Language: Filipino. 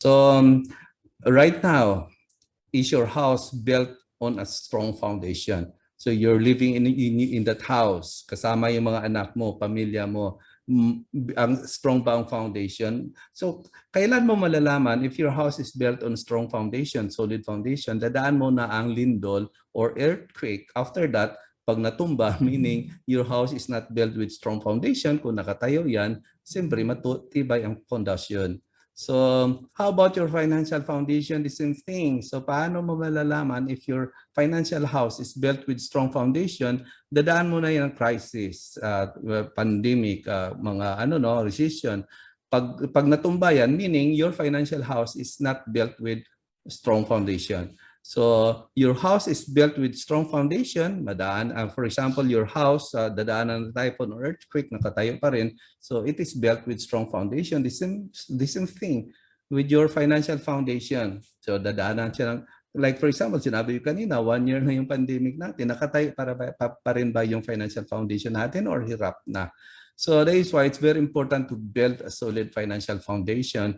So right now, is your house built on a strong foundation? So you're living in that house, kasama yung mga anak mo, pamilya mo, ang strong ba ang foundation? So kailan mo malalaman if your house is built on strong foundation, solid foundation, dadaan mo na ang lindol or earthquake. After that, pag natumba, meaning your house is not built with strong foundation, kung nakatayo yan, siyempre matutibay ang fondasyon. So how about your financial foundation? The same thing. So paano mo malalaman if your financial house is built with strong foundation? Dadaan mo na yung crisis, pandemic, mga recession. Pag natumba yan, meaning your financial house is not built with strong foundation. So your house is built with strong foundation, madaan, for example, your house, dadaanan ng typhoon or earthquake, nakatayo pa rin. So it is built with strong foundation. The same thing with your financial foundation. So dadaanan siya ng, like for example, sinabi ko kanina, 1 year na yung pandemic natin, nakatayo pa rin ba yung financial foundation natin or hirap na? So that is why it's very important to build a solid financial foundation.